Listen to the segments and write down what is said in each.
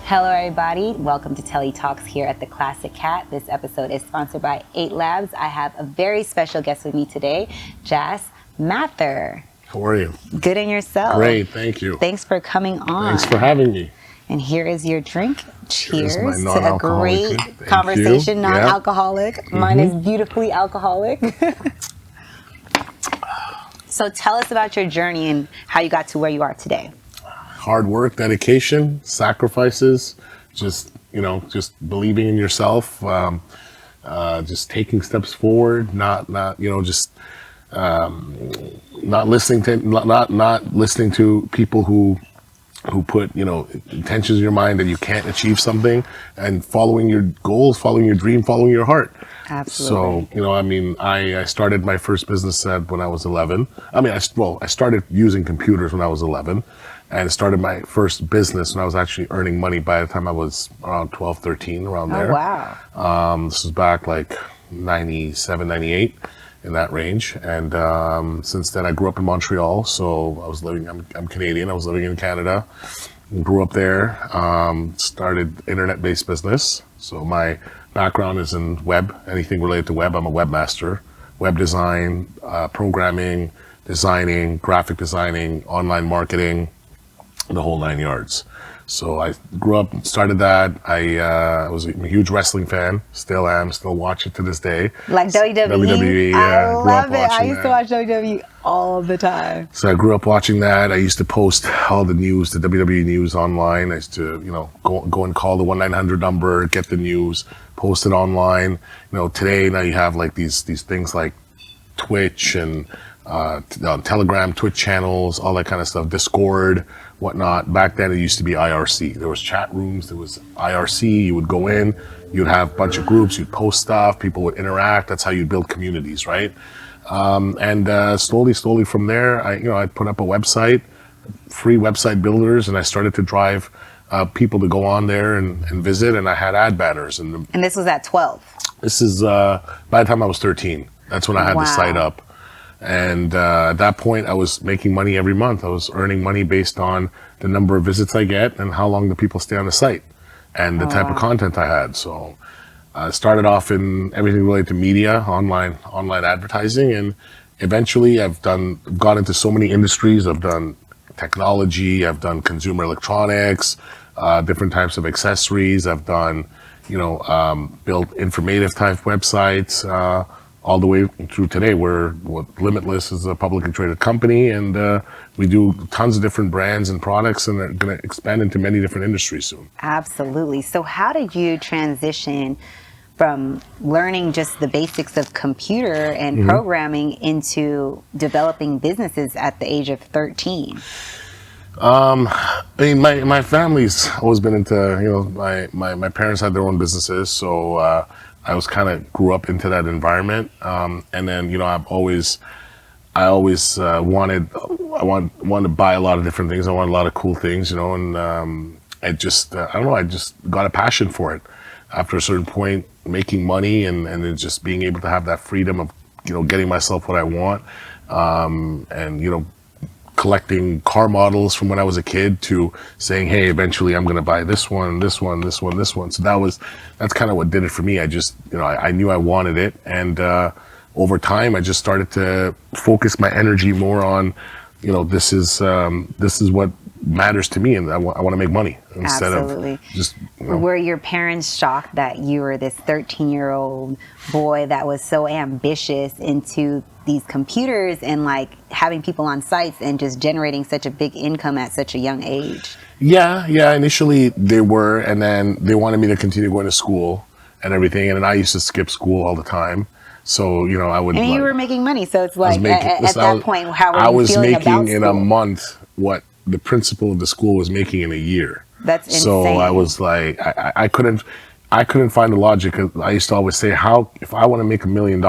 Hello, everybody. Welcome to Telli Talks here at the Classic Cat. This episode is sponsored by 8 Labs. I have a very special guest with me today, Jas Mathur. How are you? Good, and yourself? Great, thank you. Thanks for coming on. Thanks for having me. And here is your drink. Cheers to a great conversation, non-alcoholic. Yeah. Mine is beautifully alcoholic. So tell us about your journey and how you got to where you are today. Hard work, dedication, sacrifices, just believing in yourself, just taking steps forward, not listening to people who put intentions in your mind that you can't achieve something, and following your goals, following your dream, following your heart. Absolutely. So I started my first business when I was 11. I started using computers when I was 11, and started my first business when I was actually earning money by the time I was around 12, 13, around there. Oh, wow. This was back like 97, 98, in that range. And since then I grew up in Montreal. So I'm Canadian. I was living in Canada, grew up there, started internet-based business. So my background is in web, anything related to web. I'm a webmaster, web design, programming, designing, graphic designing, online marketing, the whole 9 yards. So I grew up, started that. I was a huge wrestling fan, still am, still watch it to this day. Like WWE? WWE, yeah. I love it. I used to watch WWE all the time. So I grew up watching that. I used to post all the news, the WWE news online. I used to, go and call the 1-900 number, get the news, post it online. Today now you have like these things like Twitch and Telegram, Twitch channels, all that kind of stuff, Discord, whatnot. Back then it used to be IRC. There was chat rooms, there was IRC. You would go in, you'd have a bunch of groups, you'd post stuff, people would interact. That's how you build communities, right? And slowly from there, I put up a website, free website builders, and I started to drive people to go on there and visit, and I had ad banners. And this was at 12? This is by the time I was 13. That's when I had the site up. And at that point, I was making money every month. I was earning money based on the number of visits I get and how long the people stay on the site and the type of content I had. So I started off in everything related to media, online advertising, and eventually I've got into so many industries. I've done technology, I've done consumer electronics, different types of accessories. I've done, built informative type websites, all the way through today, where Limitless is a publicly traded company, and we do tons of different brands and products, and are going to expand into many different industries soon. Absolutely. So how did you transition from learning just the basics of computer and programming into developing businesses at the age of 13? My family's always been into, my parents had their own businesses, so I was grew up into that environment. And then, I always wanted to buy a lot of different things. I wanted a lot of cool things, and I just got a passion for it. After a certain point, making money and then just being able to have that freedom of, getting myself what I want, and, collecting car models from when I was a kid to saying, hey, eventually I'm going to buy this one, this one, this one, this one. So that's kind of what did it for me. I just, I knew I wanted it. And over time, I just started to focus my energy more on, this is what matters to me, and I want to make money instead of just. Were your parents shocked that you were this 13-year-old boy that was so ambitious into these computers and like having people on sites and just generating such a big income at such a young age? Yeah. Initially they were, and then they wanted me to continue going to school and everything, and then I used to skip school all the time. So, I would. And you were making money, so it's like at that point, how were you feeling about school? I was making in a month what the principal of the school was making in a year. That's insane. So I was like, I couldn't find the logic. I used to always say, if I want to make $1 million,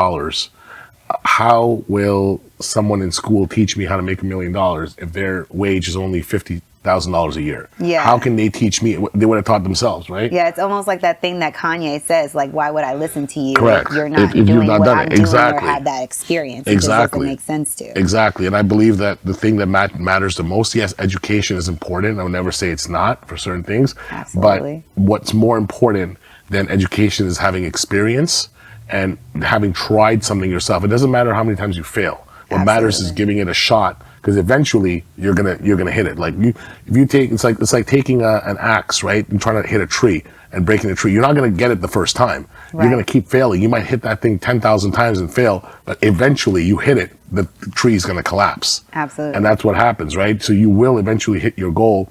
how will someone in school teach me how to make $1 million if their wage is only $50 $100,000 a year. Yeah. How can they teach me? They would have taught themselves, right? Yeah, it's almost like that thing that Kanye says, like, why would I listen to you Correct. if you're not If doing you've not what done I'm it. doing Exactly. or had that experience? Exactly. It just doesn't make sense to. Exactly. And I believe that the thing that matters the most, yes, education is important. I would never say it's not for certain things. Absolutely. But what's more important than education is having experience and having tried something yourself. It doesn't matter how many times you fail. What matters is giving it a shot, because eventually you're gonna hit it. Like if you take, it's like taking an axe, right, and trying to hit a tree and breaking a tree. You're not gonna get it the first time. Right. You're gonna keep failing. You might hit that thing 10,000 times and fail, but eventually you hit it, the tree is gonna collapse. Absolutely. And that's what happens, right? So you will eventually hit your goal.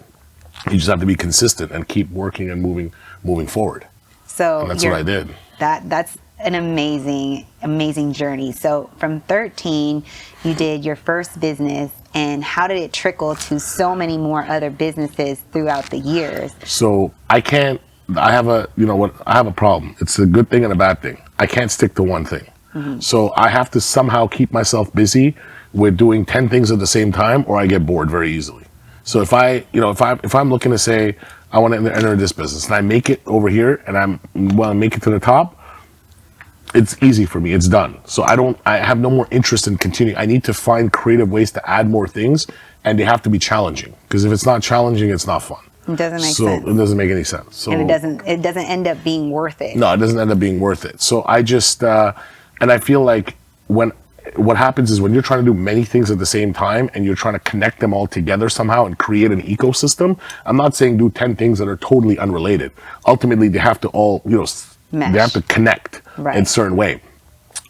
You just have to be consistent and keep working and moving forward. So And that's what I did. That's an amazing journey. So from 13, you did your first business, and how did it trickle to so many more other businesses throughout the years? So I have a problem. It's a good thing and a bad thing. I can't stick to one thing. Mm-hmm. So I have to somehow keep myself busy with doing 10 things at the same time, or I get bored very easily. So if I'm looking to say, I want to enter this business and I make it over here and I make it to the top, it's easy for me. It's done. So I have no more interest in continuing. I need to find creative ways to add more things, and they have to be challenging, because if it's not challenging, it's not fun. It doesn't make sense. So it doesn't make any sense. So, and it doesn't end up being worth it. No, it doesn't end up being worth it. So I just, and I feel like what happens is when you're trying to do many things at the same time and you're trying to connect them all together somehow and create an ecosystem, I'm not saying do 10 things that are totally unrelated. Ultimately, they have to all, mesh. They have to connect in a certain way.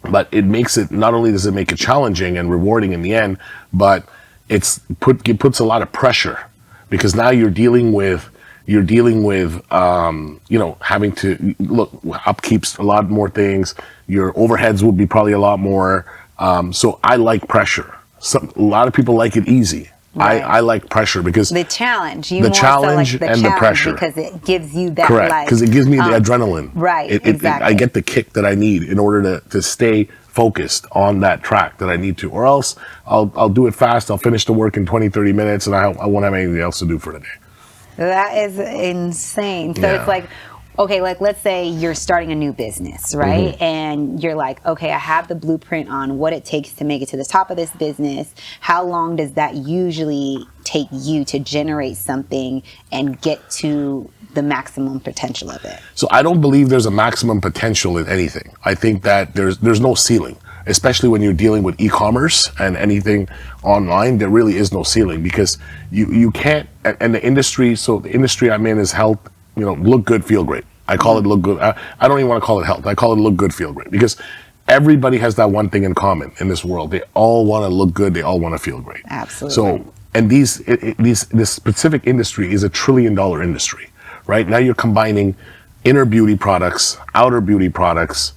But it makes it, not only does it make it challenging and rewarding in the end, but it puts a lot of pressure, because now you're dealing with having to look, upkeeps a lot more things. Your overheads will be probably a lot more. So I like pressure. A lot of people like it easy. Right. I like pressure because the challenge. The challenge and the pressure, because it gives you that. Correct, because it gives me the adrenaline. Right, exactly. I get the kick that I need in order to stay focused on that track that I need to, or else I'll do it fast. I'll finish the work in 20, 30 minutes, and I won't have anything else to do for the day. That is insane. So It's like, okay, like let's say you're starting a new business, right? Mm-hmm. And you're like, okay, I have the blueprint on what it takes to make it to the top of this business. How long does that usually take you to generate something and get to the maximum potential of it? So I don't believe there's a maximum potential in anything. I think that there's no ceiling, especially when you're dealing with e-commerce and anything online. There really is no ceiling, because you can't, and the industry I'm in is health. Look good, feel great. I call it look good. I don't even want to call it health. I call it look good, feel great, because everybody has that one thing in common in this world. They all want to look good. They all want to feel great. Absolutely. So, and this specific industry is $1 trillion industry, right? Now you're combining inner beauty products, outer beauty products,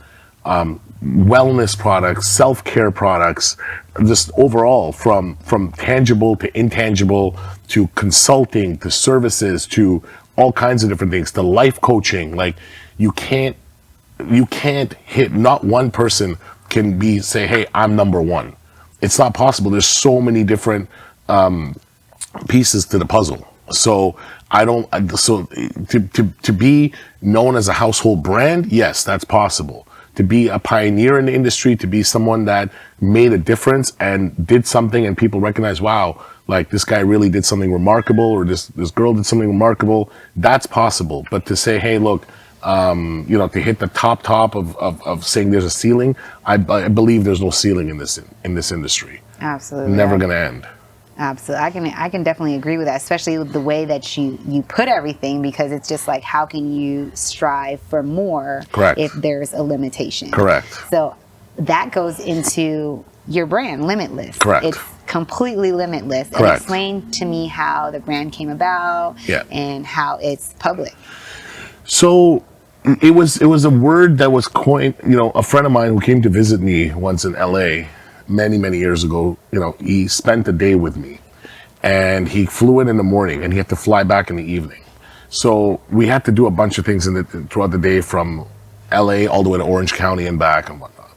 wellness products, self-care products, just overall from tangible to intangible, to consulting, to services, to all kinds of different things, to life coaching. Like you can't hit, not one person can say, hey, I'm number one. It's not possible. There's so many different pieces to the puzzle. So to be known as a household brand, yes, that's possible. To be a pioneer in the industry, to be someone that made a difference and did something and people recognize, wow, like this guy really did something remarkable, or this girl did something remarkable, that's possible. But to say, hey, look, to hit the top of saying there's a ceiling, I believe there's no ceiling in this industry. Absolutely. Never going to end. Absolutely. I can definitely agree with that, especially with the way that you put everything, because it's just like, how can you strive for more? Correct. If there's a limitation? Correct. So that goes into your brand, Limitless. Correct. It's completely limitless. Correct. And explain to me how the brand came about. Yeah. And how it's public. So it was a word that was coined, a friend of mine who came to visit me once in LA many years ago, he spent a day with me, and he flew in the morning and he had to fly back in the evening. So we had to do a bunch of things throughout the day, from LA all the way to Orange County and back and whatnot.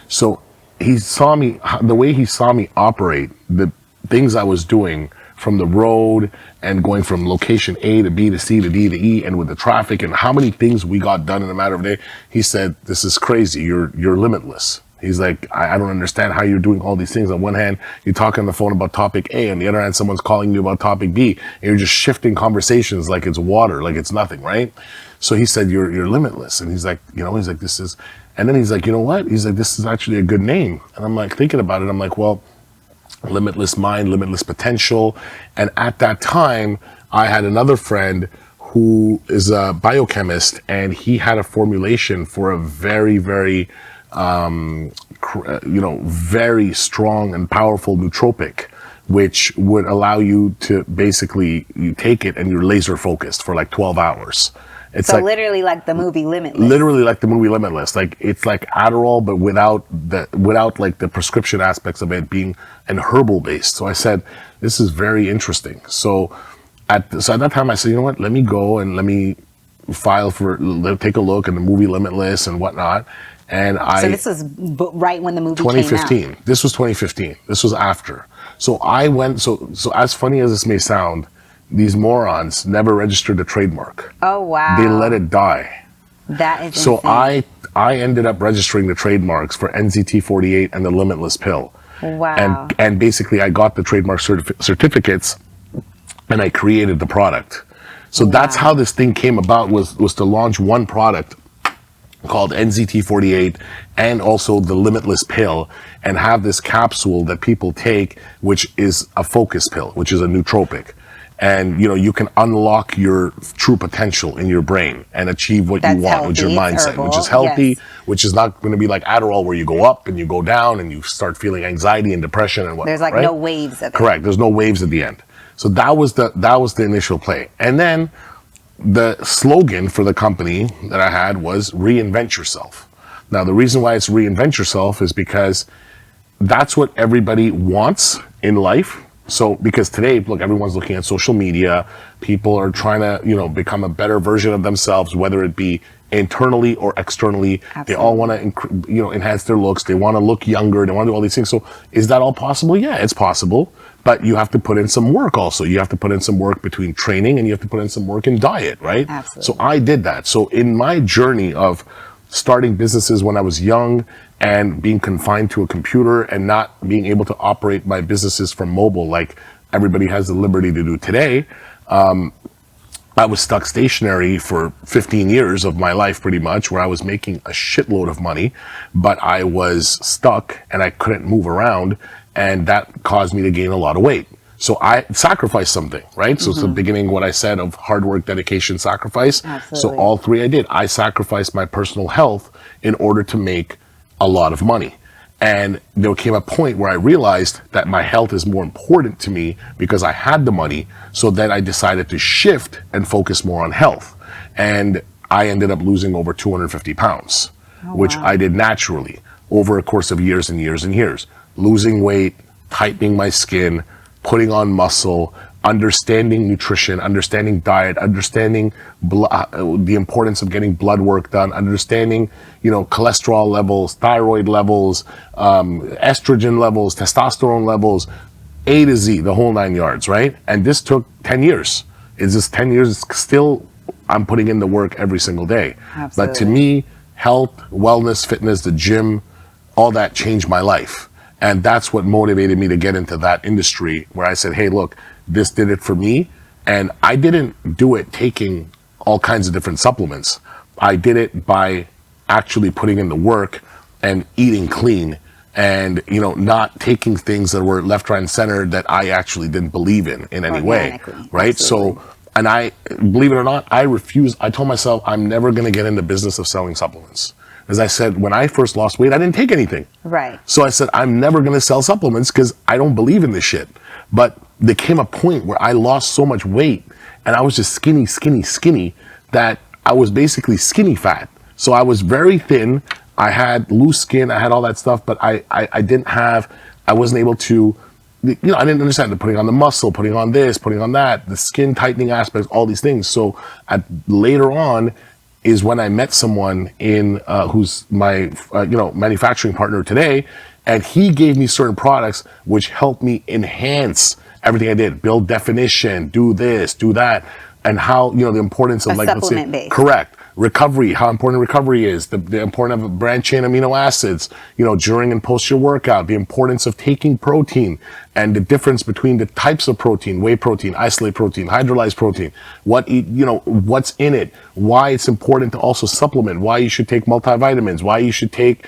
So he saw me, the way he saw me operate, the things I was doing from the road and going from location A to B to C to D to E, and with the traffic and how many things we got done in a matter of a day. He said, this is crazy. You're limitless. He's like, I don't understand how you're doing all these things. On one hand, you talk on the phone about topic A, on the other hand, someone's calling you about topic B, and you're just shifting conversations like it's water, like it's nothing, right? So he said, you're limitless. And he's like, this is, and then he's like, you know what? He's like, this is actually a good name. And I'm like, thinking about it, I'm like, well, limitless mind, limitless potential. And at that time, I had another friend who is a biochemist, and he had a formulation for a very, very, very strong and powerful nootropic, which would allow you to basically, you take it and you're laser focused for like 12 hours. It's so like, literally like the movie Limitless. Literally like the movie Limitless. Like it's like Adderall, but without like the prescription aspects of it being an herbal based. So I said, this is very interesting. So at that time I said, you know what, let me go and let me take a look at the movie Limitless and whatnot. And so this was right when the movie 2015. came out. This was 2015. This was after. So I went, so as funny as this may sound, these morons never registered a trademark. Oh, wow. They let it die. That is so insane. I ended up registering the trademarks for NZT48 and the Limitless pill. Wow. And basically I got the trademark certificates, and I created the product. So that's how this thing came about, was to launch one product called NZT48 and also the Limitless pill, and have this capsule that people take, which is a focus pill, which is a nootropic. And, you can unlock your true potential in your brain and achieve what you want with your mindset, which is healthy, which is not going to be like Adderall where you go up and you go down and you start feeling anxiety and depression and whatnot. There's like no waves of it. Correct. There's no waves at the end. So that was the initial play. And then the slogan for the company that I had was reinvent yourself. Now, the reason why it's reinvent yourself is because that's what everybody wants in life. So, because today, look, everyone's looking at social media. People are trying to, become a better version of themselves, whether it be internally or externally. Absolutely. They all want to, enhance their looks. They want to look younger. They want to do all these things. So, is that all possible? Yeah, it's possible. But you have to put in some work also. You have to put in some work between training, and you have to put in some work in diet, right? Absolutely. So I did that. So in my journey of starting businesses when I was young and being confined to a computer and not being able to operate my businesses from mobile like everybody has the liberty to do today, I was stuck stationary for 15 years of my life pretty much, where I was making a shitload of money, but I was stuck and I couldn't move around, and that caused me to gain a lot of weight. So I sacrificed something, right? So it's the beginning, what I said of hard work, dedication, sacrifice. Absolutely. So all three I did. I sacrificed my personal health in order to make a lot of money. And there came a point where I realized that my health is more important to me because I had the money. So then I decided to shift and focus more on health. And I ended up losing over 250 pounds, which I did naturally over a course of years and years and years. Losing weight, tightening my skin, putting on muscle, understanding nutrition, understanding diet, understanding the importance of getting blood work done, understanding, cholesterol levels, thyroid levels, estrogen levels, testosterone levels, A to Z, the whole 9 yards, right? And this took 10 years. It's just 10 years, still I'm putting in the work every single day. Absolutely. But to me, health, wellness, fitness, the gym, all that changed my life. And that's what motivated me to get into that industry, where I said, hey, look, this did it for me. And I didn't do it taking all kinds of different supplements. I did it by actually putting in the work and eating clean and, not taking things that were left, right, and center that I actually didn't believe in any way, right? Absolutely. So, and I, believe it or not, I told myself I'm never going to get in the business of selling supplements. As I said, when I first lost weight, I didn't take anything. Right. So I said, I'm never going to sell supplements because I don't believe in this shit. But there came a point where I lost so much weight and I was just skinny, that I was basically skinny fat. So I was very thin. I had loose skin. I had all that stuff, but I wasn't able to, I didn't understand the putting on the muscle, putting on this, putting on that, the skin tightening aspects, all these things. So later on, is when I met someone who's my manufacturing partner today, and he gave me certain products which helped me enhance everything I did, build definition, do this, do that, and how, the importance of, A like, let's say, supplement base. correct. Recovery, how important recovery is, the importance of branched chain amino acids, during and post your workout, the importance of taking protein and the difference between the types of protein, whey protein, isolate protein, hydrolyzed protein, what's in it, why it's important to also supplement, why you should take multivitamins, why you should take,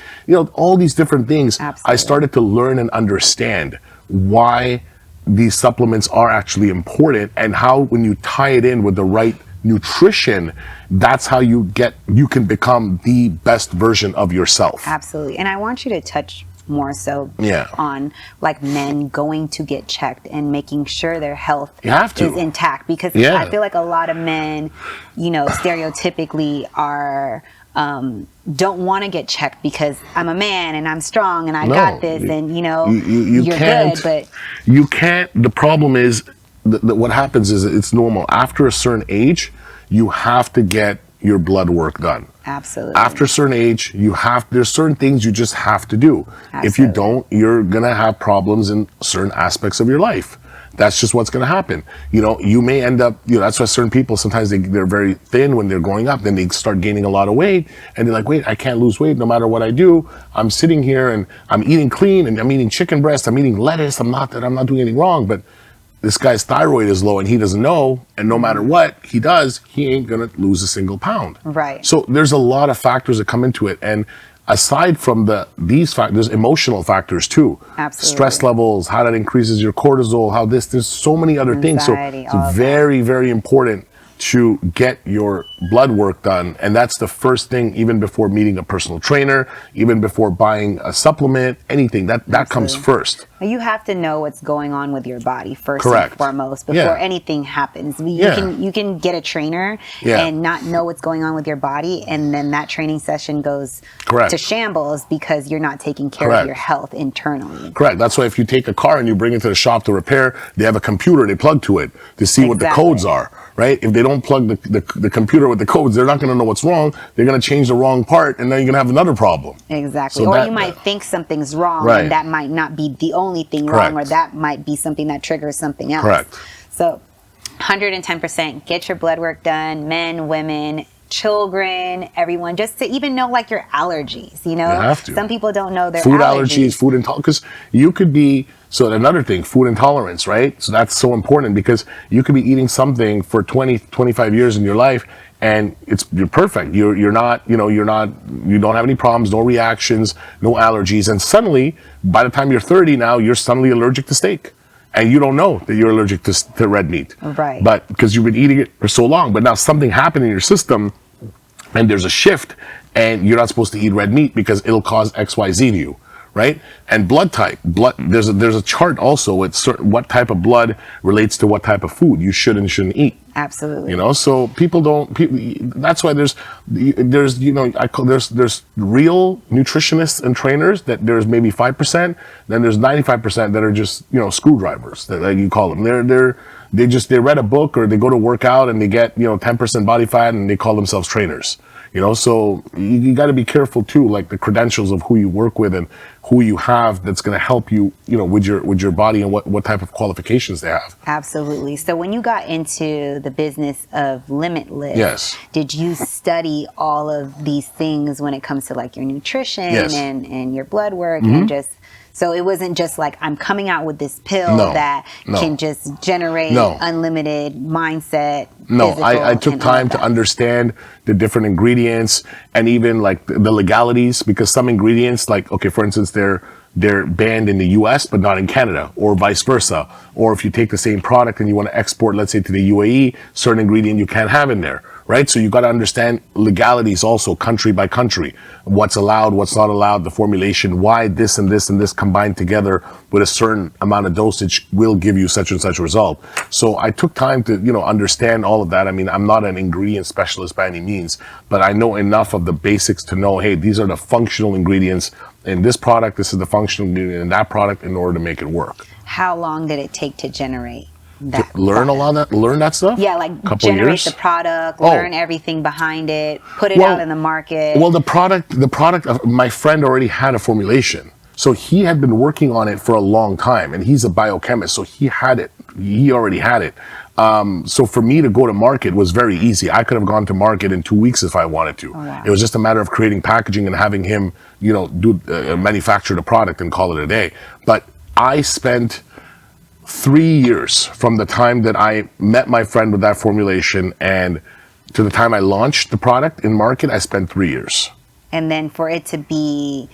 all these different things. Absolutely. I started to learn and understand why these supplements are actually important, and how when you tie it in with the right nutrition, that's how you can become the best version of yourself. Absolutely. And I want you to touch more so Yeah. on like men going to get checked and making sure their health You have to. is intact, because Yeah. I feel like a lot of men, stereotypically are don't want to get checked because I'm a man and I'm strong and I got this, and you're can't, good, but you can't. The problem is what happens is it's normal. After a certain age, you have to get your blood work done. absolutely. After a certain age, there's certain things you just have to do. If you Absolutely. don't, you're gonna have problems in certain aspects of your life. That's just what's gonna happen. You may end up, that's why certain people, sometimes they're very thin when they're growing up, then they start gaining a lot of weight, and they're like, wait, I can't lose weight no matter what I do. I'm sitting here and I'm eating clean, and I'm eating chicken breast, I'm eating lettuce, I'm not doing anything wrong, but this guy's thyroid is low and he doesn't know, and no matter what he does, he ain't gonna lose a single pound. Right. So there's a lot of factors that come into it, and aside from these factors, there's emotional factors too. Absolutely. Stress levels, how that increases your cortisol, there's so many other things. So Anxiety, all it's of very, very important to get your blood work done, and that's the first thing, even before meeting a personal trainer, even before buying a supplement, anything that comes first. You have to know what's going on with your body first Correct. and foremost before Yeah. anything happens. Yeah. You can get a trainer Yeah. and not know what's going on with your body, and then that training session goes Correct. to shambles because you're not taking care Correct. of your health internally. Correct. That's why if you take a car and you bring it to the shop to repair, they have a computer they plug to it to see what the Exactly. codes are, right? If they don't plug the computer with the codes, they're not going to know what's wrong. They're going to change the wrong part, and then you're going to have another problem. Exactly. So Or that- you might think something's wrong, Right. and that might not be the only thing Correct. wrong, or that might be something that triggers something else. Correct. So 110%, get your blood work done, men, women, children, everyone, just to even know like your allergies, You have to. Some people don't know their Food allergies, food intolerance, because you could be, so another thing, food intolerance, right? So that's so important, because you could be eating something for 20, 25 years in your life, and you're perfect. You don't have any problems, no reactions, no allergies, and suddenly, by the time you're 30 now, you're suddenly allergic to steak. And you don't know that you're allergic to red meat. Right. But because you've been eating it for so long, but now something happened in your system, and there's a shift, and you're not supposed to eat red meat because it'll cause XYZ to you, right? And blood type, there's a chart also with what type of blood relates to what type of food you should and shouldn't eat. Absolutely. So that's why there's there's real nutritionists and trainers that there's maybe 5%, then there's 95% that are just, screwdrivers, that, like you call them. They read a book, or they go to work out and they get, 10% body fat, and they call themselves trainers. So you got to be careful too, like the credentials of who you work with and who you have that's going to help you, with your body, and what type of qualifications they have. Absolutely. So when you got into the business of Limitless, Yes. did you study all of these things when it comes to like your nutrition Yes. and your blood work, and just, so it wasn't just like, I'm coming out with this pill that can just generate unlimited mindset. No, physical, I took and all time of to that. understand the different ingredients, and even like the legalities, because some ingredients, like, okay, for instance, they're banned in the US but not in Canada, or vice versa. Or if you take the same product and you want to export, let's say, to the UAE, certain ingredient you can't have in there, right? So you got to understand legalities also, country by country, what's allowed, what's not allowed, the formulation, why this and this and this combined together with a certain amount of dosage will give you such and such a result. So I took time to, understand all of that. I mean, I'm not an ingredient specialist by any means, but I know enough of the basics to know, hey, these are the functional ingredients in this product, this is the functional ingredient in that product, in order to make it work. How long did it take to generate that? Learn that stuff? Yeah, like Couple generate years? the product, Oh. learn everything behind it, put it out in the market. Well, the product, my friend already had a formulation. So he had been working on it for a long time, and he's a biochemist, so he had it he already had it. So for me to go to market was very easy. I could have gone to market in 2 weeks if I wanted to. Oh, wow. It was just a matter of creating packaging and having him, manufacture the product and call it a day. But I spent 3 years from the time that I met my friend with that formulation and to the time I launched the product in market, I spent 3 years. And then for it to be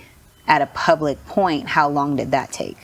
at a public point, how long did that take?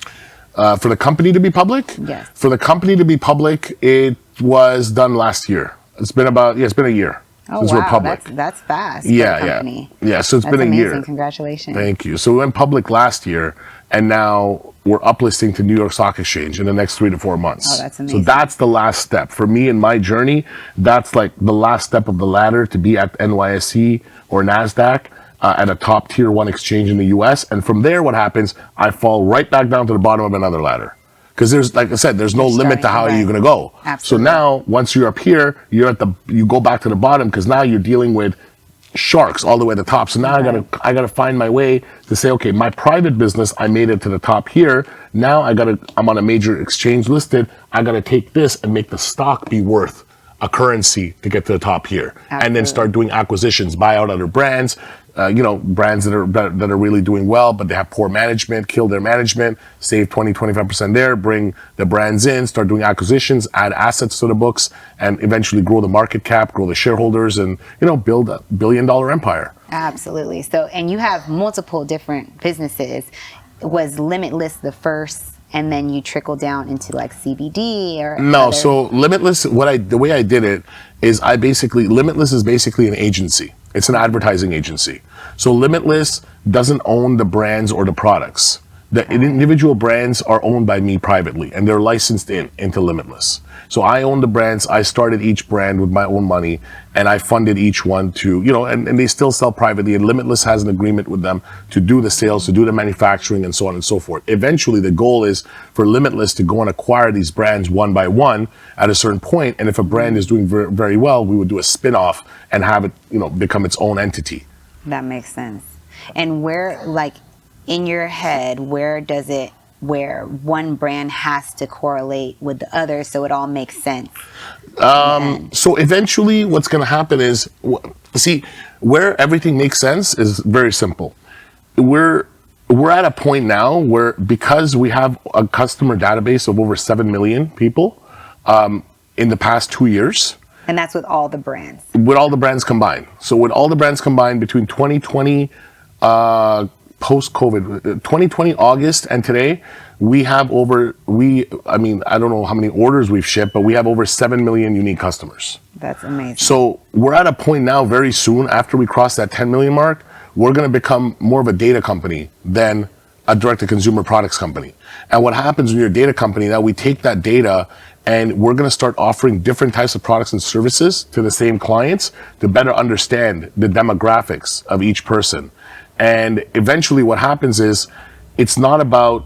For the company to be public? Yes. For the company to be public, it was done last year. It's been a year since we're public. That's fast. Yeah, for the company. Yeah. So it's That's been a amazing. year. Congratulations. Thank you. So we went public last year, and now we're uplisting to New York Stock Exchange in the next 3 to 4 months. Oh, that's amazing. So that's the last step for me in my journey. That's like the last step of the ladder to be at NYSE or NASDAQ. At a top tier 1 exchange in the US. And from there, what happens, I fall right back down to the bottom of another ladder. Because there's, like I said, there's no limit to how you're going to go. Absolutely. So now, once you're up here, you go back to the bottom because now you're dealing with sharks all the way to the top. So now I gotta find my way to say, okay, my private business, I made it to the top here. Now I'm on a major exchange listed. I gotta take this and make the stock be worth a currency to get to the top here. Absolutely. And then start doing acquisitions, buy out other brands, brands that are really doing well, but they have poor management, kill their management, save 20-25% there, bring the brands in, start doing acquisitions, add assets to the books, and eventually grow the market cap, grow the shareholders, and build a $1 billion empire. Absolutely. So, and you have multiple different businesses. Was Limitless the first? And then you trickle down into like CBD or no. So Limitless, the way I did it is Limitless is basically an agency. It's an advertising agency. So Limitless doesn't own the brands or the products. The individual brands are owned by me privately, and they're licensed into Limitless. So I own the brands. I started each brand with my own money, and I funded each one to, and they still sell privately, and Limitless has an agreement with them to do the sales, to do the manufacturing, and so on and so forth. Eventually, the goal is for Limitless to go and acquire these brands one by one at a certain point, and if a brand is doing very, very well, we would do a spin-off and have it, become its own entity. That makes sense. And where, like, in your head, where one brand has to correlate with the other so it all makes sense? So eventually what's going to happen is, see, where everything makes sense is very simple. We're at a point now where, because we have a customer database of over 7 million people in the past 2 years. And that's with all the brands? With all the brands combined. So with all the brands combined between 2020, post-COVID, 2020 August and today, we have I don't know how many orders we've shipped, but we have over 7 million unique customers. That's amazing. So we're at a point now very soon, after we cross that 10 million mark, we're going to become more of a data company than a direct-to-consumer products company. And what happens when you're a data company, now we take that data and we're going to start offering different types of products and services to the same clients to better understand the demographics of each person. And eventually what happens is, it's not about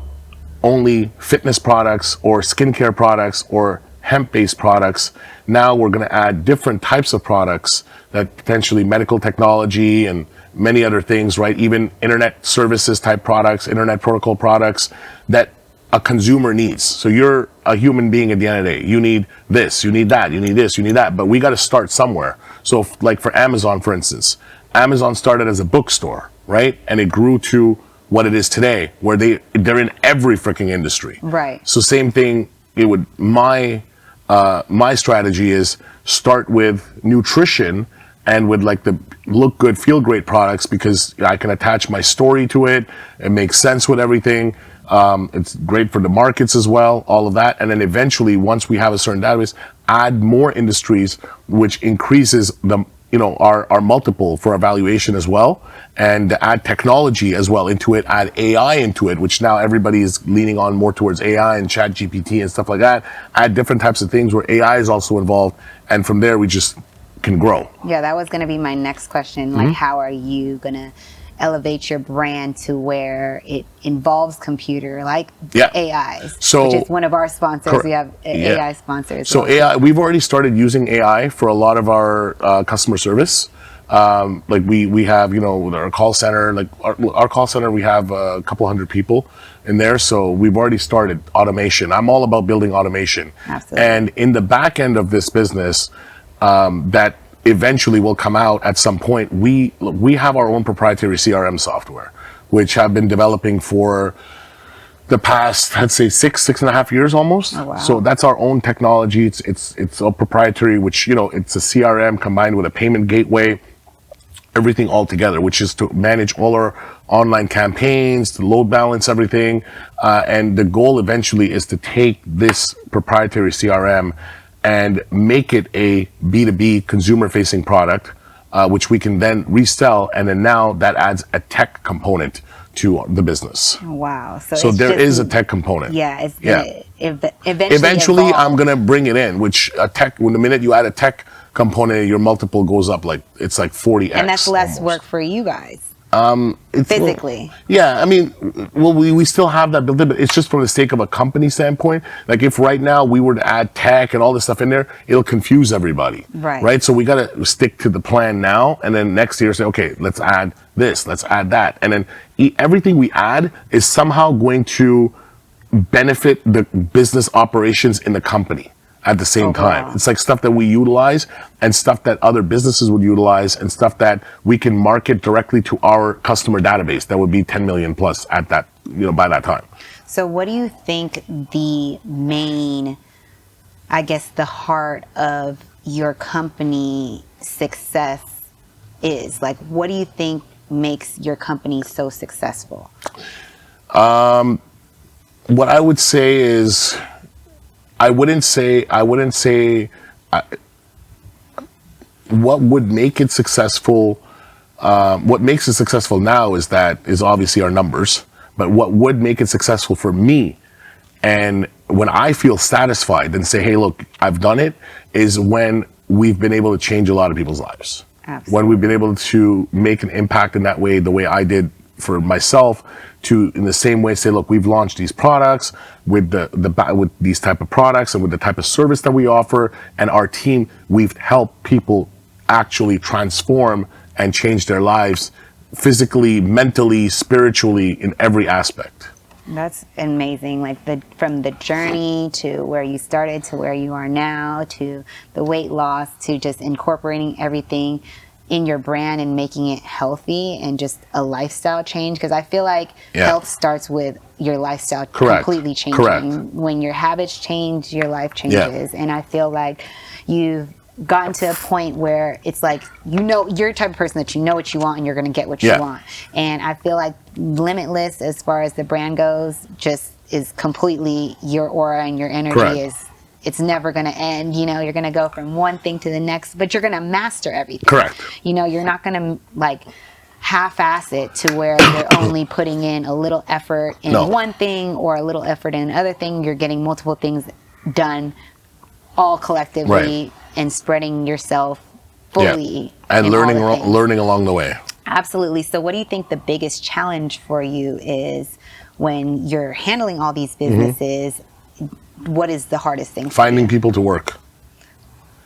only fitness products or skincare products or hemp-based products. Now we're going to add different types of products, that potentially medical technology and many other things, right? Even internet services type products, internet protocol products that a consumer needs. So you're a human being at the end of the day. You need this, you need that, you need this, you need that. But we got to start somewhere. So like for Amazon, for instance, Amazon started as a bookstore, right? And it grew to what it is today, where they're in every freaking industry. Right. So same thing, my strategy is start with nutrition and with like the look good, feel great products, because I can attach my story to it. It makes sense with everything. It's great for the markets as well, all of that. And then eventually, once we have a certain database, add more industries, which increases our multiple for evaluation as well, and add technology as well into it, add AI into it, which now everybody is leaning on more towards AI and chat GPT and stuff like that. Add different types of things where AI is also involved. And from there, we just can grow. Yeah, that was going to be my next question. Like, how are you going to elevate your brand to where it involves computer, like AIs, which is one of our sponsors. We have AI sponsors. So AI, we've already started using AI for a lot of our customer service. Like we have, our call center, like our call center, we have a couple hundred people in there. So we've already started automation. I'm all about building automation. Absolutely. And in the back end of this business, that eventually will come out at some point, we have our own proprietary CRM software, which have been developing for the past, I'd say 6.5 years almost. Oh, wow. So that's our own technology. It's a proprietary, which, it's a CRM combined with a payment gateway, everything all together, which is to manage all our online campaigns, to load balance everything. And the goal eventually is to take this proprietary CRM and make it a B2B consumer facing product, which we can then resell. And then now that adds a tech component to the business. Wow. So there is a tech component. Yeah. Eventually evolve. I'm going to bring it in, which when the minute you add a tech component, your multiple goes up it's like 40x. And that's less almost work for you guys. It's Physically. Yeah, I mean, well, we still have that built in, but it's just from the sake of a company standpoint. Like if right now we were to add tech and all this stuff in there, it'll confuse everybody. Right. So we got to stick to the plan now, and then next year say, okay, let's add this, let's add that. And then everything we add is somehow going to benefit the business operations in the company at the same time. Wow. It's like stuff that we utilize and stuff that other businesses would utilize and stuff that we can market directly to our customer database that would be 10 million plus at that, by that time. So what do you think the main, I guess, the heart of your company success is? Like, what do you think makes your company so successful? What I would say is, what would make it successful, what makes it successful now is obviously our numbers, but what would make it successful for me, and when I feel satisfied and say, hey, look, I've done it, is when we've been able to change a lot of people's lives. Absolutely. When we've been able to make an impact in that way, the way I did for myself, to in the same way say, look, we've launched these products with with these type of products and with the type of service that we offer, and our team, we've helped people actually transform and change their lives physically, mentally, spiritually, in every aspect. That's amazing. Like from the journey to where you started to where you are now, to the weight loss, to just incorporating everything in your brand and making it healthy and just a lifestyle change. Because I feel like health starts with your lifestyle completely changing. Correct. When your habits change, your life changes. And I feel like you've gotten to a point where it's like, you're the type of person that you know what you want and you're going to get what you want. And I feel like Limitless, as far as the brand goes, just is completely your aura, and your energy it's never going to end. You're going to go from one thing to the next, but you're going to master everything. Correct. You're not going to half-ass it to where you're only putting in a little effort in one thing or a little effort in another thing. You're getting multiple things done all collectively and spreading yourself fully. And learning along the way. Absolutely. So what do you think the biggest challenge for you is when you're handling all these businesses? What is the hardest thing? Finding people to work.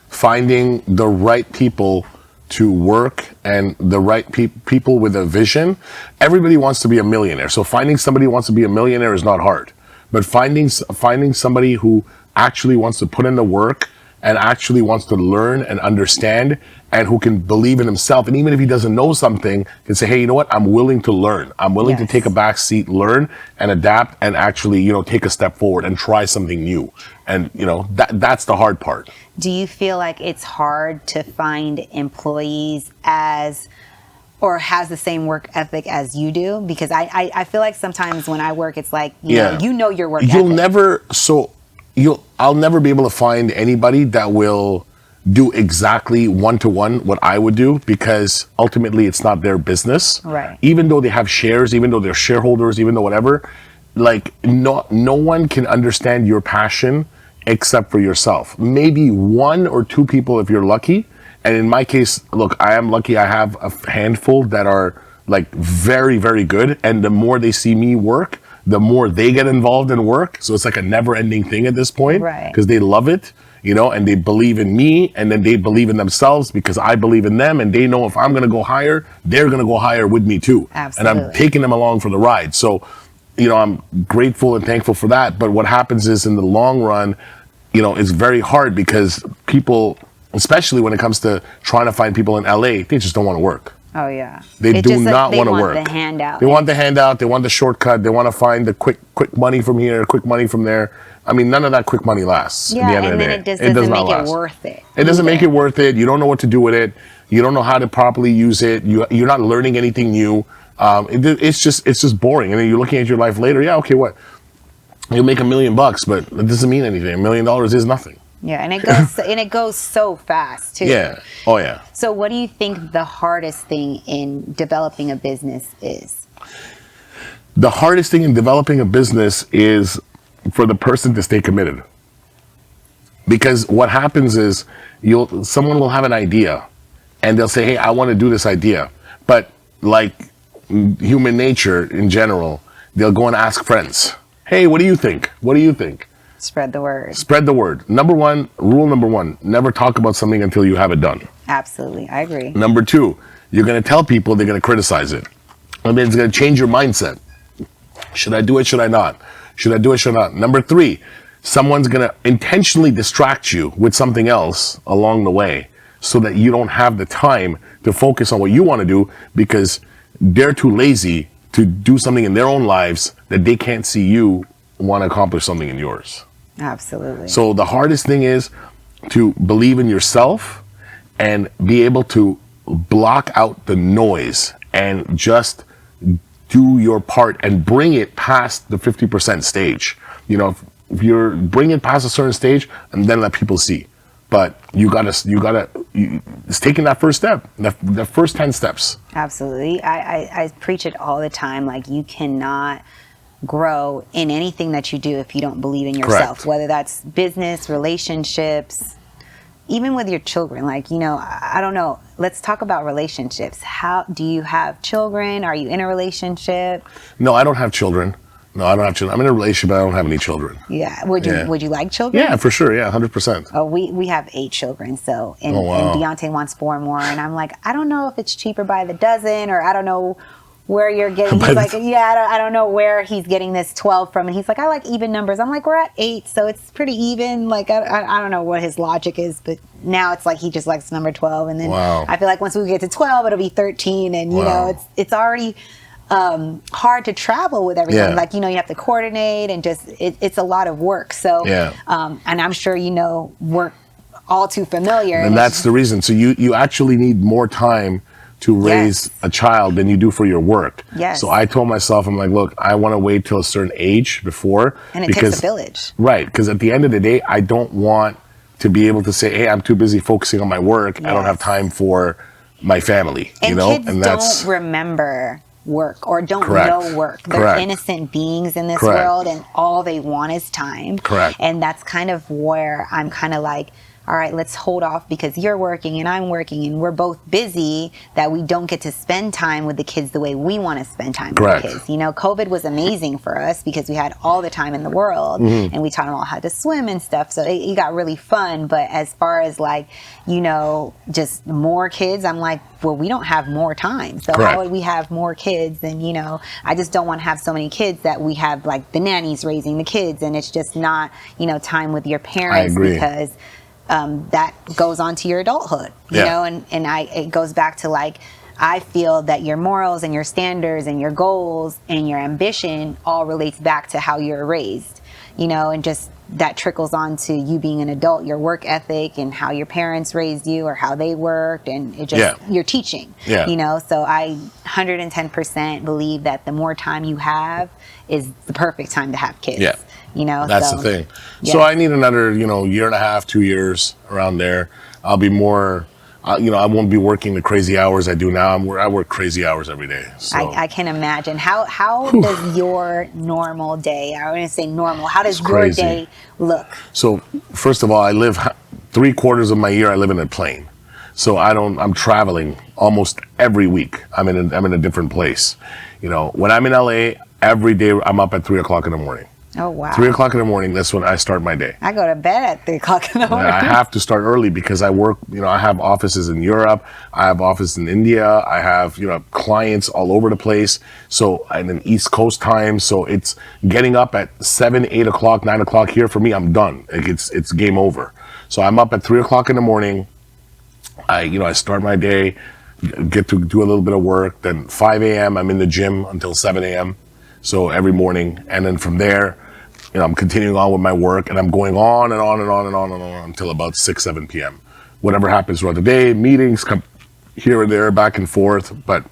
Finding the right people to work, and the right people with a vision. Everybody wants to be a millionaire. So finding somebody who wants to be a millionaire is not hard. But finding somebody who actually wants to put in the work and actually wants to learn and understand, and who can believe in himself. And even if he doesn't know something, can say, hey, you know what? I'm willing to learn. I'm willing to take a back seat, learn and adapt, and actually, take a step forward and try something new. And, that's the hard part. Do you feel like it's hard to find employees has the same work ethic as you do? Because I feel like sometimes when I work, it's like, you know your work ethic. I'll never be able to find anybody that will do exactly one-to-one what I would do, because ultimately it's not their business. Right. Even though they have shares, even though they're shareholders, even though whatever, no one can understand your passion except for yourself. Maybe one or two people if you're lucky. And in my case, look, I am lucky. I have a handful that are very, very good. And the more they see me work, the more they get involved in work. So it's like a never ending thing at this point, because they love it. and they believe in me, and then they believe in themselves because I believe in them, and they know if I'm going to go higher, they're going to go higher with me too. Absolutely. And I'm taking them along for the ride. So, I'm grateful and thankful for that. But what happens is in the long run, it's very hard because people, especially when it comes to trying to find people in LA, they just don't want to work. Oh yeah. They do not want to work. They want the handout. They want the handout. They want the shortcut. They want to find the quick money from here, quick money from there. I mean, none of that quick money lasts. Yeah, at the end and of the then day. it just It does doesn't not make it last. worth it. It doesn't make either. it worth it. You don't know what to do with it. You don't know how to properly use it. You're not learning anything new. It's just boring. And then you're looking at your life later. Yeah, okay, what? You'll make $1 million, but it doesn't mean anything. $1 million is nothing. Yeah, and it goes so fast too. Yeah. Oh yeah. So what do you think the hardest thing in developing a business is? The hardest thing in developing a business is for the person to stay committed. Because what happens is someone will have an idea and they'll say, hey, I want to do this idea. But like human nature in general, they'll go and ask friends. Hey, what do you think? What do you think? Spread the word. Spread the word. Rule number one, never talk about something until you have it done. Absolutely. I agree. Number two, you're going to tell people, they're going to criticize it. And then it's going to change your mindset. Should I do it? Should I not? Should I do it? Should I not? Number three, someone's going to intentionally distract you with something else along the way so that you don't have the time to focus on what you want to do because they're too lazy to do something in their own lives that they can't see you want to accomplish something in yours. Absolutely. So the hardest thing is to believe in yourself and be able to block out the noise and just do your part and bring it past the 50% stage. If you're bringing it past a certain stage and then let people see. But it's taking that first step, the first 10 steps. Absolutely. I preach it all the time. Like you cannot grow in anything that you do if you don't believe in yourself. Correct. Whether that's business, relationships, even with your children. Like, I don't know. Let's talk about relationships. How do you have children? Are you in a relationship? No, I don't have children. I'm in a relationship, but I don't have any children. Yeah. Would you like children? Yeah, for sure. Yeah, 100%. Oh, we have 8 children. So, and Deontay wants 4 more. And I'm like, I don't know if it's cheaper by the dozen, or I don't know where you're getting. He's like, I don't know where he's getting this 12 from. And he's like, I like even numbers. I'm like, we're at 8, so it's pretty even. Like, I don't know what his logic is, but now it's like he just likes number 12. And then I feel like once we get to 12, it'll be 13. And, it's already hard to travel with everything. Yeah. Like, you have to coordinate and just, it's a lot of work. So, and I'm sure, we're all too familiar. And that's the reason. So you actually need more time to raise a child than you do for your work. Yes. So I told myself, I'm like, look, I want to wait till a certain age before. And it takes a village. Right. Because at the end of the day, I don't want to be able to say, hey, I'm too busy focusing on my work. I don't have time for my family. And kids don't remember work or don't know work. They're innocent beings in this world, and all they want is time. Correct. And that's kind of where I'm kind of like, all right, let's hold off because you're working and I'm working and we're both busy, that we don't get to spend time with the kids the way we want to spend time with the kids. COVID was amazing for us because we had all the time in the world, and we taught them all how to swim and stuff. So it got really fun. But as far as like, just more kids, I'm like, well, we don't have more time. So how would we have more kids? And, I just don't want to have so many kids that we have like the nannies raising the kids, and it's just not, time with your parents. Because that goes on to your adulthood, and it goes back to like, I feel that your morals and your standards and your goals and your ambition all relates back to how you're raised, and just that trickles on to you being an adult, your work ethic and how your parents raised you or how they worked, and it just, you're teaching, so I 110% believe that the more time you have is the perfect time to have kids. That's the thing. So I need another, year and a half, 2 years around there. I'll be more, I won't be working the crazy hours I do now. I work crazy hours every day. So. I can imagine. How does your normal day, I want to say normal, how does your day look? So first of all, I live 3/4 of my year, I live in a plane. So I'm traveling almost every week. I'm in a different place. When I'm in LA, every day I'm up at 3:00 in the morning. Oh, wow. 3 o'clock in the morning, that's when I start my day. I go to bed at 3 o'clock in the morning. I have to start early because I work, I have offices in Europe, I have offices in India, I have, clients all over the place. So, and an East Coast time. So it's getting up at 7, 8 o'clock, 9 o'clock here. For me, I'm done. Like it's game over. So I'm up at 3 o'clock in the morning. I start my day, get to do a little bit of work. Then 5 a.m. I'm in the gym until 7 a.m. So every morning. And then from there, I'm continuing on with my work, and I'm going on and on and on and on and on until about 6, 7 p.m. Whatever happens throughout the day, meetings come here and there, back and forth, but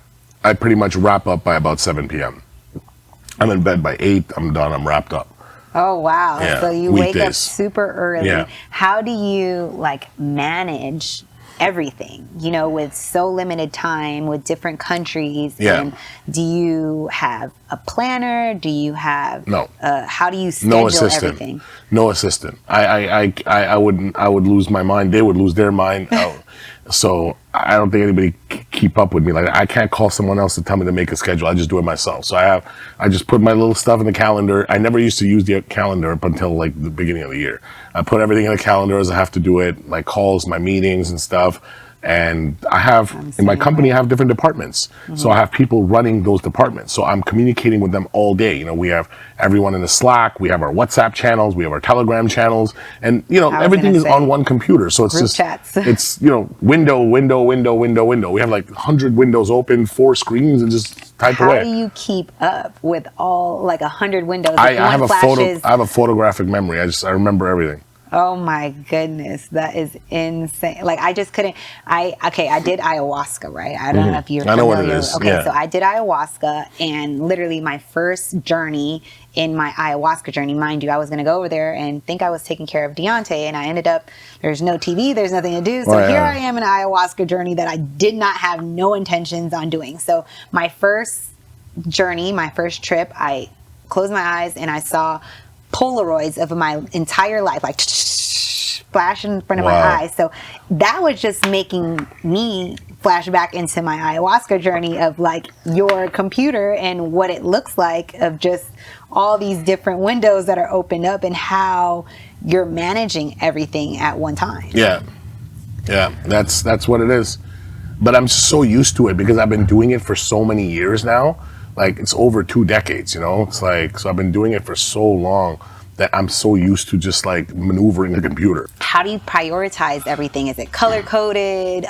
I pretty much wrap up by about 7 p.m. I'm in bed by 8, I'm done, I'm wrapped up. Oh, wow. Yeah, so you weekdays. wake up super early. Yeah. How do you manage everything, with so limited time, with different countries? Yeah. And do you have a planner? Do you have No. How do you schedule No assistant. everything? No assistant. I would lose my mind. They would lose their mind. So I don't think anybody keep up with me. Like, I can't call someone else to tell me to make a schedule. I just do it myself. So I just put my little stuff in the calendar. I never used to use the calendar up until like the beginning of the year. I put everything in the calendar as I have to do it, my calls, my meetings and stuff. And I have, in my company, I have different departments. Mm-hmm. So I have people running those departments. So I'm communicating with them all day. We have everyone in the Slack, we have our WhatsApp channels, we have our Telegram channels, and, everything is on one computer. So it's just, chats. It's, window. We have like 100 windows open, 4 screens, and just type away. How do you keep up with all, 100 windows? I have a photographic memory. I remember everything. Oh my goodness, that is insane. I just couldn't. I did ayahuasca, right? I don't know if you're familiar. I know what it is. Okay, yeah. So I did ayahuasca, and literally my first journey in my ayahuasca journey, mind you, I was going to go over there and think I was taking care of Deontay, and I ended up, there's no TV, there's nothing to do. So here I am in an ayahuasca journey that I did not have no intentions on doing. So my first journey, my first trip, I closed my eyes and I saw Polaroids of my entire life, flash in front of my eyes. So that was just making me flash back into my ayahuasca journey of your computer and what it looks like, of just all these different windows that are opened up and how you're managing everything at one time. Yeah, that's what it is. But I'm so used to it because I've been doing it for so many years now. It's over 2 decades, It's so I've been doing it for so long that I'm so used to just maneuvering a computer. How do you prioritize everything? Is it color coded?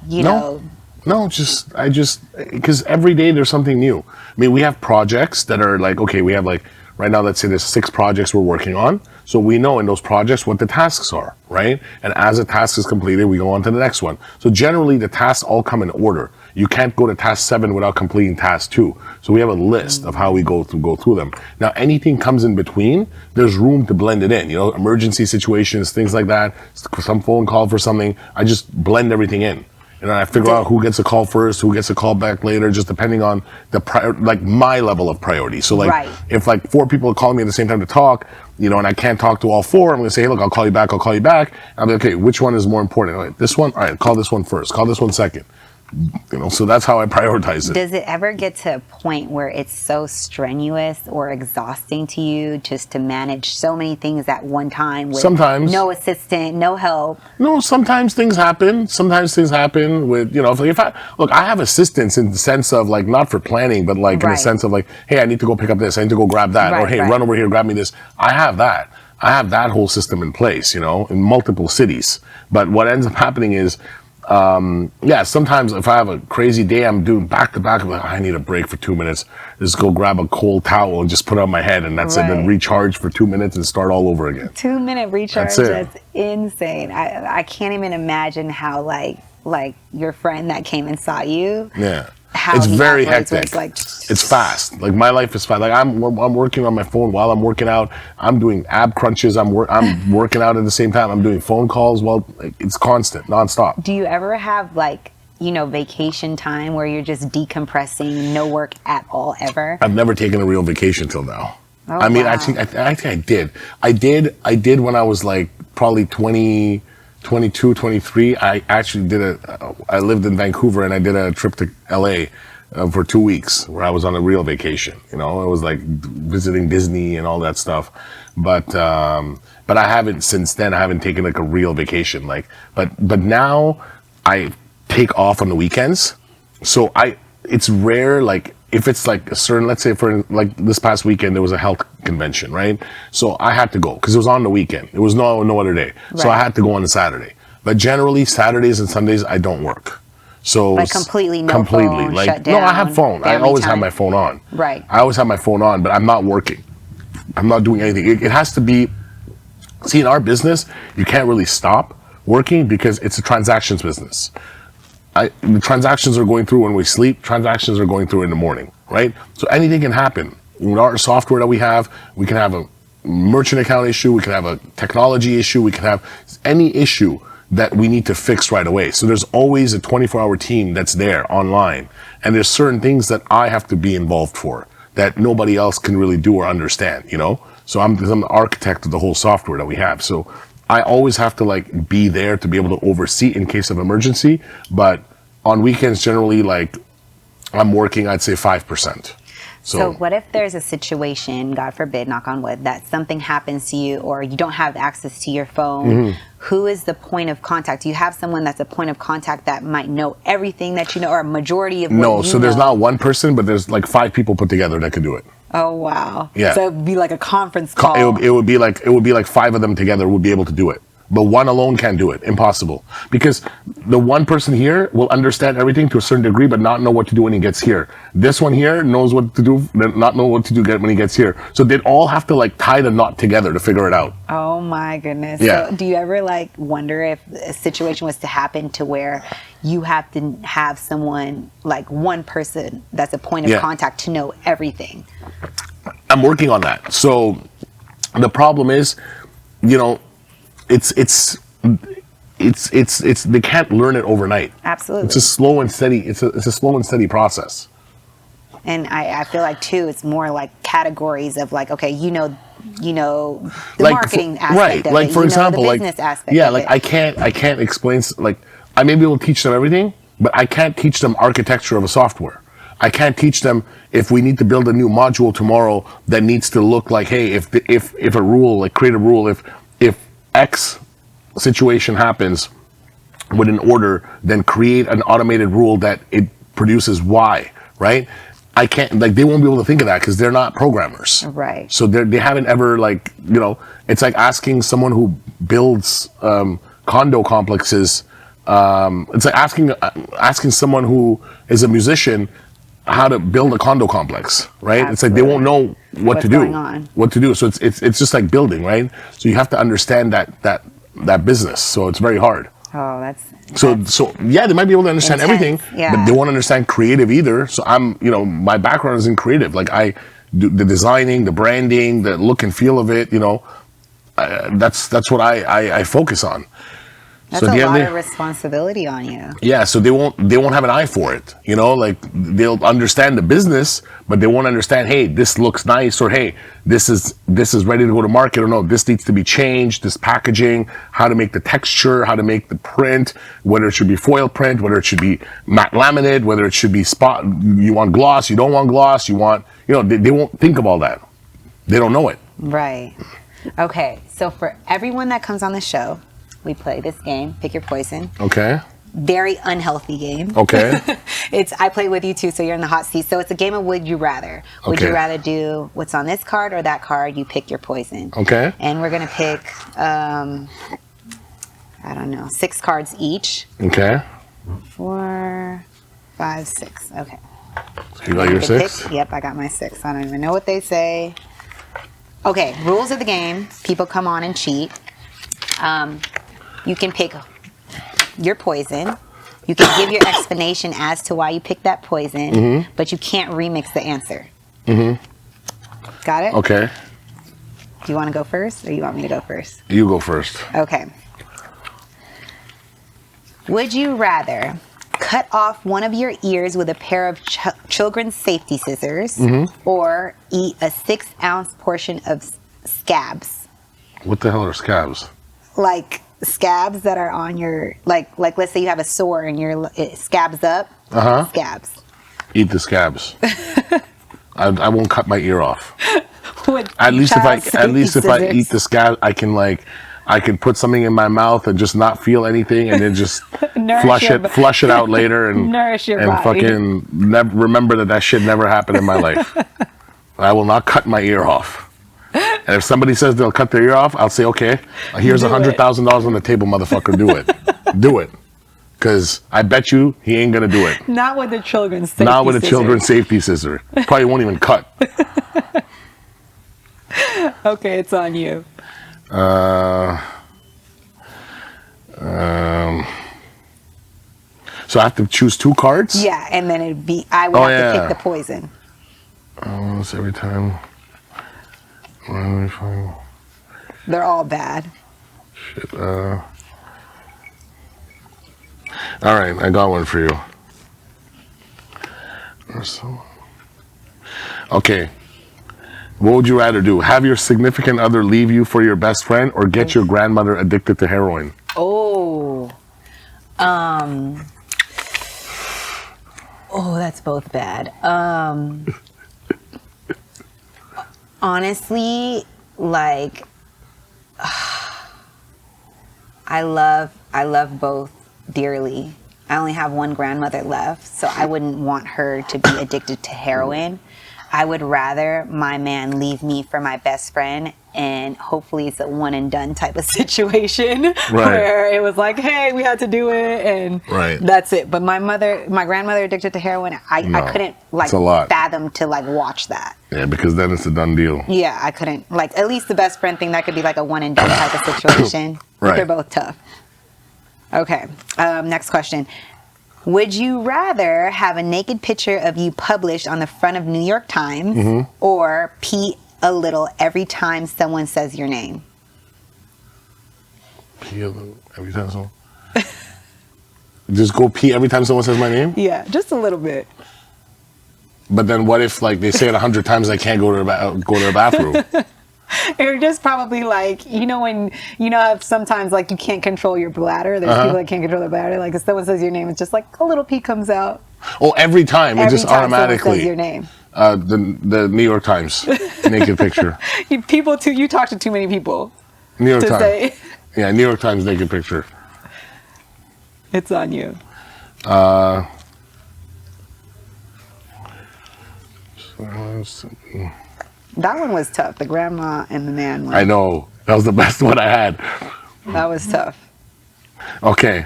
No, because every day there's something new. I mean, we have projects that are we have right now, let's say there's 6 projects we're working on. So we know in those projects what the tasks are, right? And as a task is completed, we go on to the next one. So generally the tasks all come in order. You can't go to task 7 without completing task 2. So we have a list of how we go through them. Now, anything comes in between, there's room to blend it in, emergency situations, things like that, some phone call for something. I just blend everything in. And I figure out who gets a call first, who gets a call back later, just depending on my level of priority. So if 4 people are calling me at the same time to talk, and I can't talk to all 4, I'm going to say, hey, look, I'll call you back. I'll be like, okay, which one is more important? All right, this one? All right, call this one first. Call this one second. So that's how I prioritize it. Does it ever get to a point where it's so strenuous or exhausting to you just to manage so many things at one time with sometimes no assistant, no help? No, sometimes things happen. With, I have assistants in the sense of not for planning, but in the sense of hey, I need to go pick up this, I need to go grab that, or hey, run over here, grab me this. I have that whole system in place, in multiple cities. But what ends up happening is, sometimes if I have a crazy day, I'm doing back to back. I'm I need a break for 2 minutes. Just go grab a cold towel and just put it on my head, and that's it. Then recharge for 2 minutes and start all over again. 2-minute recharge. That's insane. I can't even imagine how your friend that came and saw you. Yeah. It's very hectic. It's it's fast. My life is fast. I'm working on my phone while I'm working out. I'm doing ab crunches. I'm working out at the same time. I'm doing phone calls. It's constant, nonstop. Do you ever have vacation time where you're just decompressing, no work at all ever? I've never taken a real vacation till now. Oh, I mean, wow. I think I did. I did when I was probably 22, 23. I actually I lived in Vancouver and I did a trip to LA for 2 weeks where I was on a real vacation. You know, it was like visiting Disney and all that stuff. But I haven't since then. I haven't taken like a real vacation. Like, but now I take off on the weekends. So it's rare. Like if it's like a certain, let's say for like this past weekend, there was a health convention, right? So I had to go because it was on the weekend. It was no other day. Right. So I had to go on the Saturday. But generally Saturdays and Sundays I don't work. So like completely phone, like shut down, no, I have phone. I always have my phone on. Right. I always have my phone on, but I'm not working. I'm not doing anything. It has to be. See, in our business, you can't really stop working because it's a transactions business. The transactions are going through when we sleep. Transactions are going through in the morning, right? So anything can happen. With our software that we can have a merchant account issue. We can have a technology issue. We can have any issue that we need to fix right away. So there's always a 24-hour team that's there online. And there's certain things that I have to be involved for that nobody else can really do or understand, you know? So I'm the architect of the whole software that we have. So I always have to like be there to be able to oversee in case of emergency. But on weekends, generally, like I'm working, I'd say 5%. So what if there's a situation, God forbid, knock on wood, that something happens to you or you don't have access to your phone? Mm-hmm. Who is the point of contact? Do you have someone that's a point of contact that might know everything that you know or a majority of what you know? No, so there's not one person, but there's like 5 people put together that could do it. Oh, wow. Yeah. So it would be like a conference call. It would be like 5 of them together would be able to do it. But one alone can't do it. Impossible. Because the one person here will understand everything to a certain degree, but not know what to do when he gets here. This one here knows what to do, not know what to do when he gets here. So they'd all have to like tie the knot together to figure it out. Oh my goodness. Yeah. So do you ever like wonder if a situation was to happen to where you have to have someone, like one person that's a point of contact to know everything? I'm working on that. So the problem is, you know, it's they can't learn it overnight. Absolutely. It's a slow and steady. It's a slow and steady process. And I feel like too, it's more like categories of like, okay, you know the like marketing aspect right. of like it, for example, the like business aspect. Yeah, of like it. I can't explain, like I may be able to teach them everything, but I can't teach them architecture of a software. I can't teach them if we need to build a new module tomorrow that needs to look like, hey, if a rule, like create a rule, if X situation happens with an order, then create an automated rule that it produces Y, right? I can't, like, they won't be able to think of that because they're not programmers. Right. So they haven't ever, like, you know, it's like asking someone who builds condo complexes, it's like asking someone who is a musician how to build a condo complex, right? Absolutely. It's like they won't know what to do. So it's just like building, right? So you have to understand that business. So it's very hard. Oh, that's so yeah, they might be able to understand intense. everything, but they won't understand creative either. So my background is in creative. Like I do the designing, the branding, the look and feel of it. You know, that's what I focus on. That's a lot of responsibility on you. Yeah, so they won't have an eye for it. You know, like they'll understand the business, but they won't understand, hey, this looks nice, or hey, this is ready to go to market, or no, this needs to be changed, this packaging, how to make the texture, how to make the print, whether it should be foil print, whether it should be matte laminate, whether it should be spot, you want gloss, you don't want gloss, you want, they won't think of all that. They don't know it. Right. Okay, so for everyone that comes on the show, we play this game, Pick Your Poison. Okay. Very unhealthy game. Okay. I play with you too, so you're in the hot seat. So it's a game of would you rather. Would you rather do what's on this card or that card? You pick your poison. Okay. And we're gonna pick, I don't know, 6 cards each. Okay. 4, 5, 6. Okay. So you got your 6? Yep, I got my 6. I don't even know what they say. Okay, rules of the game. People come on and cheat. You can pick your poison. You can give your explanation as to why you picked that poison, but you can't remix the answer. Got it? Okay. Do you want to go first, or you want me to go first? You go first. Okay. Would you rather cut off one of your ears with a pair of children's safety scissors, or eat a 6-ounce portion of scabs? What the hell are scabs? Like scabs that are on your, like let's say you have a sore and it scabs up. Scabs. Eat the scabs. I won't cut my ear off. With At least if I scissors. eat the scab, I can put something in my mouth and just not feel anything, and then just flush it out later, and Nourish your and body. fucking remember that shit never happened in my life. I will not cut my ear off. And if somebody says they'll cut their ear off, I'll say, okay, here's $100,000 on the table, motherfucker. Do it. Do it. Because I bet you he ain't going to do it. Not with the children's safety Not with a scissors. children's safety scissor. Probably won't even cut. Okay, it's on you. So I have to choose 2 cards? Yeah, and then I would have to pick the poison. It's every time. They're all bad. Shit. All right, I got one for you. Okay. What would you rather do? Have your significant other leave you for your best friend, or get your grandmother addicted to heroin? Oh, that's both bad. Honestly, like, I love both dearly. I only have one grandmother left, so I wouldn't want her to be addicted to heroin. I would rather my man leave me for my best friend, and hopefully it's a one and done type of situation where it was like, hey, we had to do it, and that's it. But my grandmother addicted to heroin, I couldn't fathom to watch that. Yeah, because then it's a done deal. Yeah, I couldn't at least the best friend thing, that could be like a one and done type of situation. They're both tough. Okay, next question. Would you rather have a naked picture of you published on the front of New York Times or pee a little every time someone says your name? Pee a little every time someone? Just go pee every time someone says my name? Yeah, just a little bit. But then what if they say it 100 times I can't go to the bathroom? Or just probably when how sometimes you can't control your bladder. There's people that can't control their bladder. Like if someone says your name, it's just like a little pee comes out. Oh, every time it just automatically says your name. The New York Times naked picture. You talk to too many people. New York Times. Yeah, New York Times naked picture. It's on you. That one was tough. The grandma and the man one. I know. That was the best one I had. That was tough. Okay.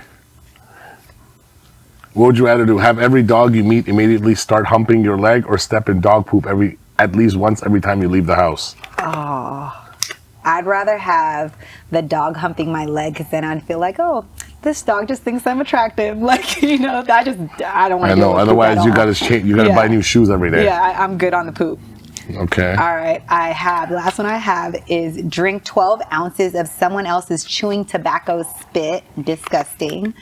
What would you rather do? Have every dog you meet immediately start humping your leg, or step in dog poop at least once every time you leave the house? Oh, I'd rather have the dog humping my leg, because then I'd feel like, oh, this dog just thinks I'm attractive. I don't want to. I know. Otherwise, you gotta change. You gotta buy new shoes every day. Yeah, I'm good on the poop. Okay. All right. Last one I have is drink 12 ounces of someone else's chewing tobacco spit. Disgusting.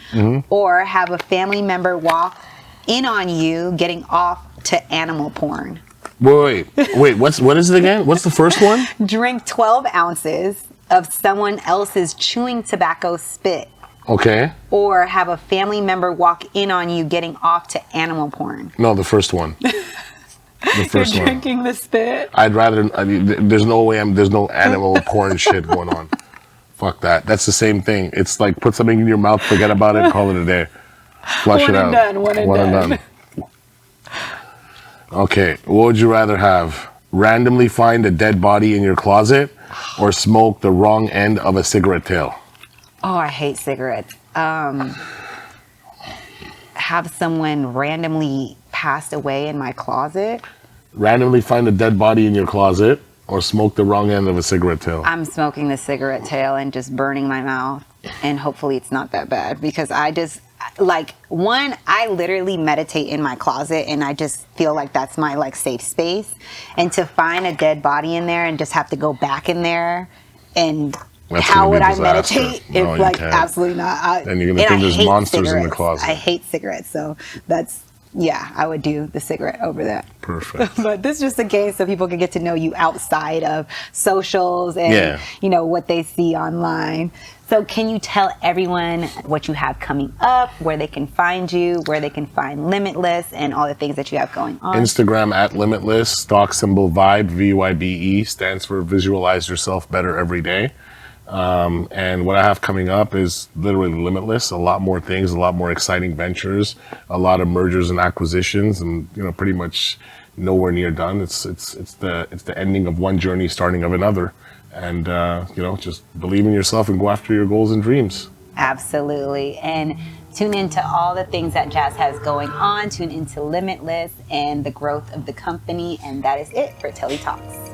Or have a family member walk in on you getting off to animal porn. Wait. What is it again? What's the first one? Drink 12 ounces of someone else's chewing tobacco spit. Okay. Or have a family member walk in on you getting off to animal porn. No, the first one. The first You're drinking the spit? I'd rather. There's no way. There's no animal porn shit going on. Fuck that. That's the same thing. It's like put something in your mouth, forget about it, call it a day. Flush it out. One and done. Okay. What would you rather have? Randomly find a dead body in your closet, or smoke the wrong end of a cigarette tail? Oh, I hate cigarettes. Have someone randomly passed away in my closet. Randomly find a dead body in your closet, or smoke the wrong end of a cigarette tail? I'm smoking the cigarette tail and just burning my mouth, and hopefully it's not that bad, because I literally meditate in my closet, and I just feel like that's my safe space. And to find a dead body in there and just have to go back in there, and how would I meditate? No, it's absolutely not. And you're gonna think there's monsters in the closet. I hate cigarettes, so that's Yeah, I would do the cigarette over that. Perfect. But this is just a game so people can get to know you outside of socials and, you know, what they see online. So can you tell everyone what you have coming up, where they can find you, where they can find Limitless, and all the things that you have going on? Instagram at Limitless, stock symbol VIBE, VYBE, stands for Visualize Yourself Better Every Day. And what I have coming up is literally limitless. A lot more things, a lot more exciting ventures, a lot of mergers and acquisitions, and you know, pretty much nowhere near done. It's the ending of one journey, starting of another. And you know, just believe in yourself and go after your goals and dreams. Absolutely. And tune into all the things that Jas has going on. Tune into Limitless and the growth of the company. And that is it for Telli Talks.